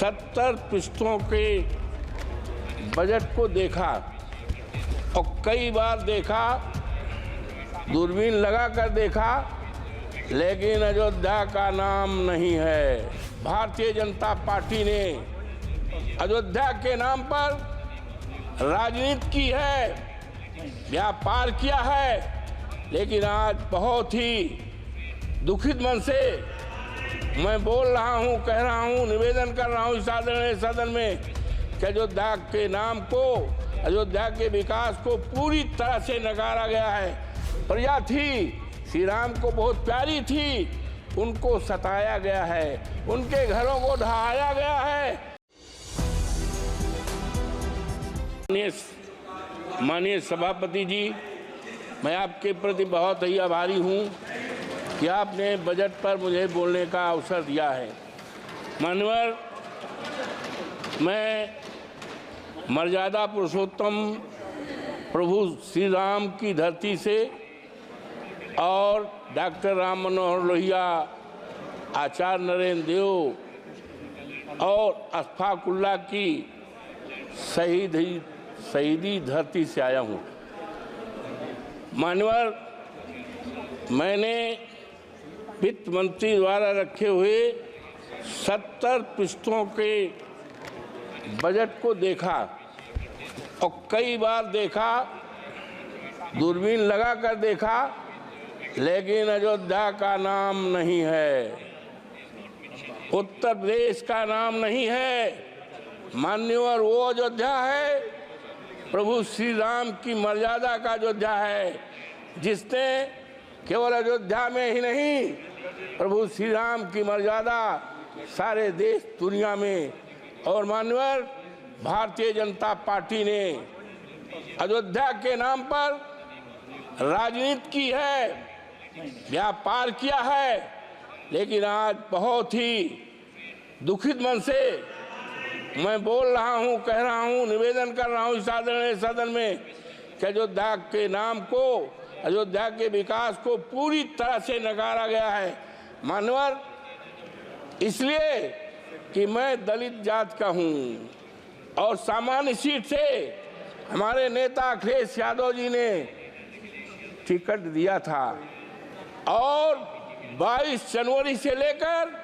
70 पृष्ठों के बजट को देखा और कई बार देखा, दूरबीन लगा कर देखा, लेकिन अयोध्या का नाम नहीं है। भारतीय जनता पार्टी ने अयोध्या के नाम पर राजनीति की है, व्यापार किया है। लेकिन आज बहुत ही दुखित मन से मैं बोल रहा हूं, कह रहा हूं, निवेदन कर रहा हूं इस आदरणीय सदन में कि अयोध्या के नाम को, अयोध्या के विकास को पूरी तरह से नकारा गया है। प्रजा थी, श्री राम को बहुत प्यारी थी, उनको सताया गया है, उनके घरों को ढहाया गया है। माननीय सभापति जी, मैं आपके प्रति बहुत ही आभारी हूं कि आपने बजट पर मुझे बोलने का अवसर दिया है। माननीय, मैं मर्यादा पुरुषोत्तम प्रभु श्री राम की धरती से और डॉक्टर राम मनोहर लोहिया, आचार्य नरेंद्र देव और अशफाक उल्लाह की शहीदी धरती से आया हूँ। मान्यवर, मैंने वित्त मंत्री द्वारा रखे हुए 70 पृष्ठों के बजट को देखा और कई बार देखा, दूरबीन लगा कर देखा, लेकिन अयोध्या का नाम नहीं है, उत्तर प्रदेश का नाम नहीं है। मान्यवर, वो अयोध्या है प्रभु श्री राम की मर्यादा का अयोध्या है, जिसने केवल अयोध्या में ही नहीं, प्रभु श्री राम की मर्यादा सारे देश दुनिया में। और मान्यवर, भारतीय जनता पार्टी ने अयोध्या के नाम पर राजनीति की है, व्यापार किया है। लेकिन आज बहुत ही दुखित मन से मैं बोल रहा हूं, कह रहा हूं, निवेदन कर रहा हूं इस आदरणीय सदन में कि अयोध्या के नाम को, अयोध्या के विकास को पूरी तरह से नकारा गया है। मान्यवर, इसलिए कि मैं दलित जात का हूं और सामान्य सीट से हमारे नेता अखिलेश यादव जी ने टिकट दिया था और 22 जनवरी से लेकर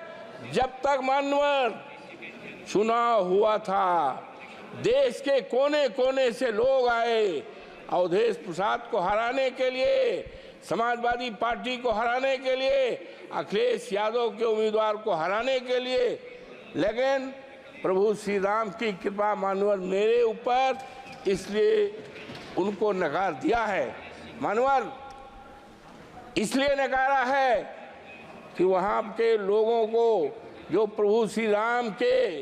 जब तक मान्यवर चुनाव हुआ था, देश के कोने कोने से लोग आए अवधेश प्रसाद को हराने के लिए, समाजवादी पार्टी को हराने के लिए, अखिलेश यादव के उम्मीदवार को हराने के लिए। लेकिन प्रभु श्री राम की कृपा मानवर मेरे ऊपर, इसलिए उनको नकार दिया है। मानवर, इसलिए नकारा है कि वहाँ के लोगों को, जो प्रभु श्री राम के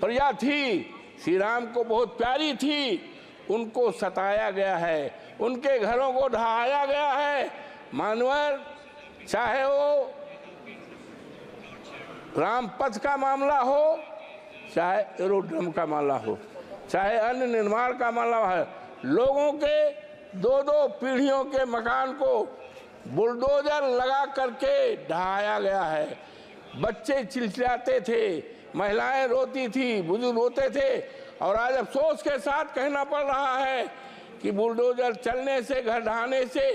प्रजा थी, श्री राम को बहुत प्यारी थी, उनको सताया गया है, उनके घरों को ढहाया गया है। मानवर, चाहे वो राम पथ का मामला हो, चाहे एरोड्रम का मामला हो, चाहे अन्य निर्माण का मामला है, लोगों के 2-2 पीढ़ियों के मकान को बुलडोजर लगा करके ढहाया गया है। बच्चे चिल्लाते थे, महिलाएं रोती थी, बुजुर्ग रोते थे, और आज अफसोस के साथ कहना पड़ रहा है कि बुलडोजर चलने से, घर ढहाने से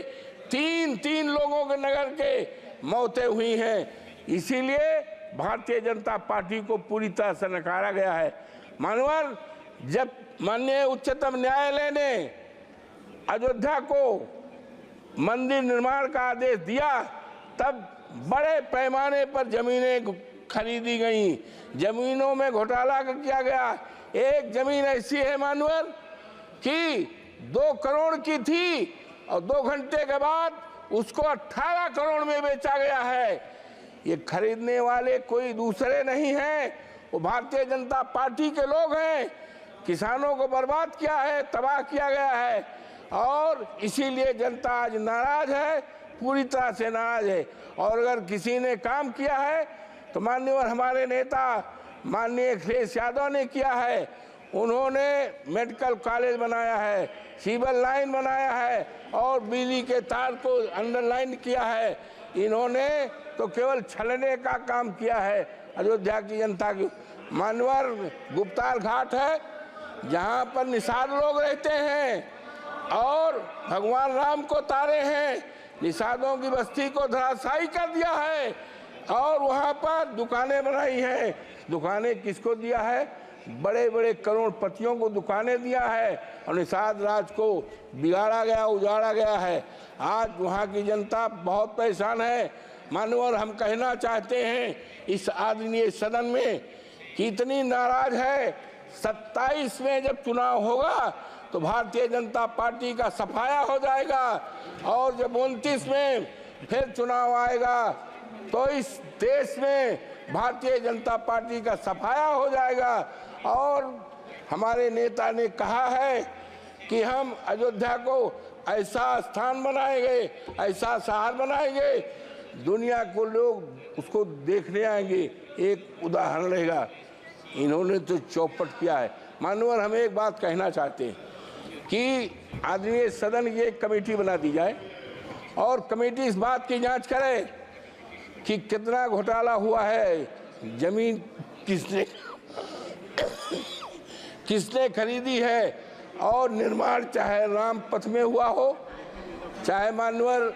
3 लोगों के नगर के मौतें हुई हैं। इसीलिए भारतीय जनता पार्टी को पूरी तरह से नकारा गया है। मानवर, जब माननीय उच्चतम न्यायालय ने अयोध्या को मंदिर निर्माण का आदेश दिया, तब बड़े पैमाने पर जमीनें खरीदी गईं, जमीनों में घोटाला किया गया। एक जमीन ऐसी है मानवर कि 2 करोड़ की थी और 2 घंटे के बाद उसको 18 करोड़ में बेचा गया है। ये खरीदने वाले कोई दूसरे नहीं हैं, वो भारतीय जनता पार्टी के लोग हैं। किसानों को बर्बाद किया है, तबाह किया गया है, और इसीलिए जनता आज नाराज है, पूरी तरह से नाराज है। और अगर किसी ने काम किया है तो माननीय हमारे नेता माननीय अखिलेश यादव ने किया है। उन्होंने मेडिकल कॉलेज बनाया है, सिविल लाइन बनाया है और बिजली के तार को अंडरलाइन किया है। इन्होंने तो केवल छलने का काम किया है अयोध्या की जनता की। मानवर गुप्तार घाट है जहाँ पर निषाद लोग रहते हैं और भगवान राम को तारे हैं, निषादों की बस्ती को धराशायी कर दिया है और वहाँ पर दुकानें बनाई हैं। दुकानें किसको दिया है? बड़े बड़े करोड़पतियों को दुकानें दिया है और निषाद राज को बिगाड़ा गया, उजाड़ा गया है। आज वहाँ की जनता बहुत परेशान है। मानवर हम कहना चाहते हैं इस आदरणीय सदन में कि इतनी नाराज है। 27 में जब चुनाव होगा तो भारतीय जनता पार्टी का सफाया हो जाएगा और जब 29 में फिर चुनाव आएगा तो इस देश में भारतीय जनता पार्टी का सफाया हो जाएगा। और हमारे नेता ने कहा है कि हम अयोध्या को ऐसा स्थान बनाएंगे, ऐसा शहर बनाएंगे, दुनिया को लोग उसको देखने आएंगे, एक उदाहरण रहेगा। इन्होंने तो चौपट किया है। मानवर हम एक बात कहना चाहते हैं कि आदरणीय सदन की एक कमेटी बना दी जाए और कमेटी इस बात की जांच करे कि कितना घोटाला हुआ है, जमीन किसने खरीदी है और निर्माण चाहे राम पथ में हुआ हो, चाहे मानवर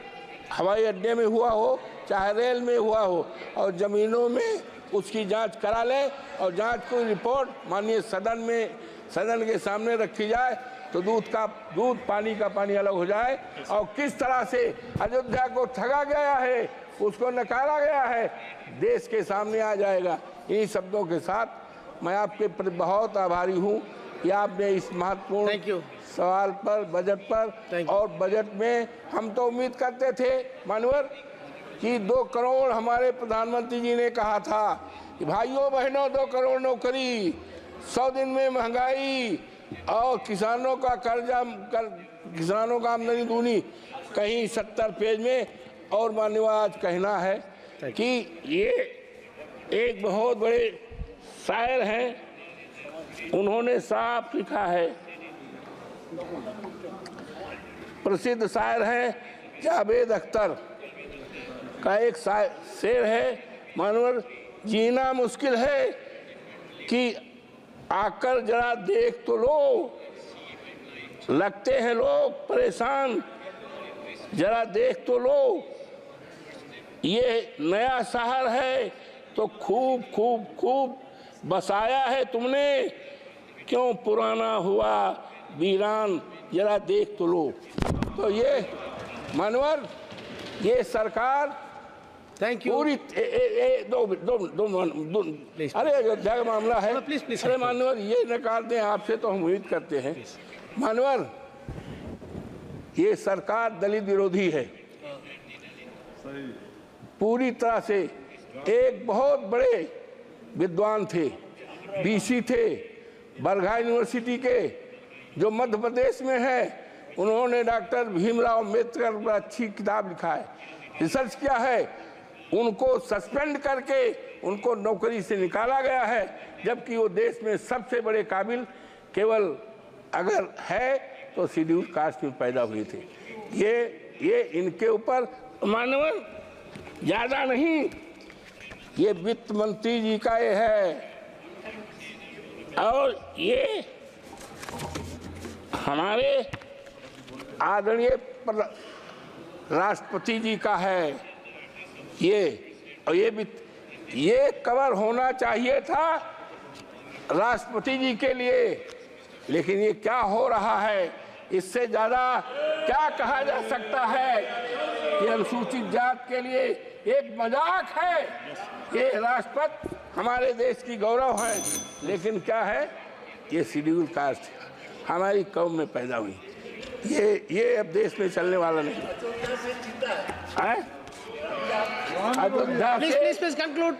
हवाई अड्डे में हुआ हो, चाहे रेल में हुआ हो, और जमीनों में उसकी जांच करा ले और जांच को रिपोर्ट माननीय सदन के सामने रखी जाए तो दूध पानी का पानी अलग हो जाए। और किस तरह से अयोध्या को ठगा गया है, उसको नकारा गया है, देश के सामने आ जाएगा। इन्हीं शब्दों के साथ मैं आपके प्रति बहुत आभारी हूँ कि आपने इस महत्वपूर्ण सवाल पर, बजट पर, और बजट में हम तो उम्मीद करते थे मानवर कि 2 करोड़ हमारे प्रधानमंत्री जी ने कहा था कि भाइयों बहनों 2 करोड़ नौकरी, 100 दिन में महंगाई और किसानों का कर्जा किसानों का आमदनी दूनी, कहीं 70 पेज में। और माननीय आज कहना है कि ये एक बहुत बड़े शायर हैं, उन्होंने साफ लिखा है, प्रसिद्ध शायर हैं जावेद अख्तर का एक शेर है, मानवर जीना मुश्किल है कि आकर जरा देख तो लो, लगते हैं लोग परेशान, जरा देख तो लो, ये नया शहर है तो खूब खूब खूब बसाया है तुमने, क्यों पुराना हुआ वीरान, जरा देख तो लो। तो ये मानवर ये सरकार पूरी दो अरे अयोध्या का मामला है, अरे मानवर ये नकार दें आपसे तो हम उम्मीद करते हैं। मानवर ये सरकार दलित विरोधी है पूरी तरह से। एक बहुत बड़े विद्वान थे, बीसी थे, बरघा यूनिवर्सिटी के, जो मध्य प्रदेश में है, उन्होंने डॉक्टर भीमराव अम्बेडकर पर अच्छी किताब लिखा है, रिसर्च किया है। उनको सस्पेंड करके उनको नौकरी से निकाला गया है, जबकि वो देश में सबसे बड़े काबिल केवल अगर है तो शेड्यूल कास्ट में पैदा हुए थे। ये इनके ऊपर मानव ज़्यादा नहीं, ये वित्त मंत्री जी का ये है और ये हमारे आदरणीय राष्ट्रपति जी का है और ये कवर होना चाहिए था राष्ट्रपति जी के लिए, लेकिन ये क्या हो रहा है, इससे ज़्यादा क्या कहा जा सकता है। ये अनुसूचित जात के लिए एक मजाक है, ये राष्ट्रपति हमारे देश की गौरव है, लेकिन क्या है, ये शेड्यूल कास्ट हमारी कौम में पैदा हुई, ये अब देश में चलने वाला नहीं है।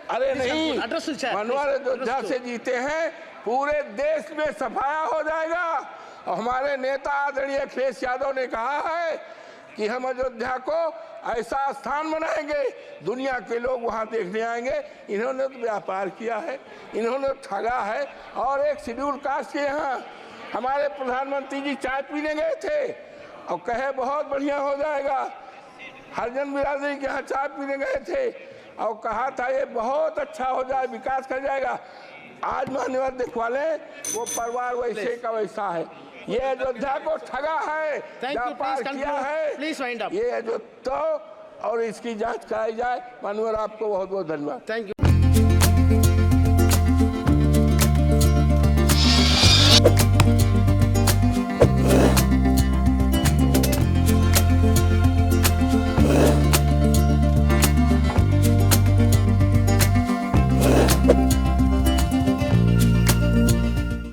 अरे नहीं, मनोहर अयोध्या से जीते हैं, पूरे देश में सफाया हो जाएगा। और हमारे नेता आदरणीय अखिलेश यादव ने कहा है कि हम अयोध्या को ऐसा स्थान बनाएंगे, दुनिया के लोग वहां देखने आएंगे। इन्होंने तो व्यापार किया है, इन्होंने ठगा है। और एक शेड्यूल कास्ट के यहाँ हमारे प्रधानमंत्री जी चाय पीने गए थे और कहे बहुत बढ़िया हो जाएगा। हरिजन बिरादरी के यहाँ चाय पीने गए थे और कहा था ये बहुत अच्छा हो जाए, विकास कर जाएगा। आज मान्यवर दिखवा लें, वो परिवार वैसे का वैसा है। ये अयोध्या को ठगा है, व्यापार किया है, ये जो तो और इसकी जांच कराई जाए। मान्यवर आपको बहुत बहुत धन्यवाद। Thank you.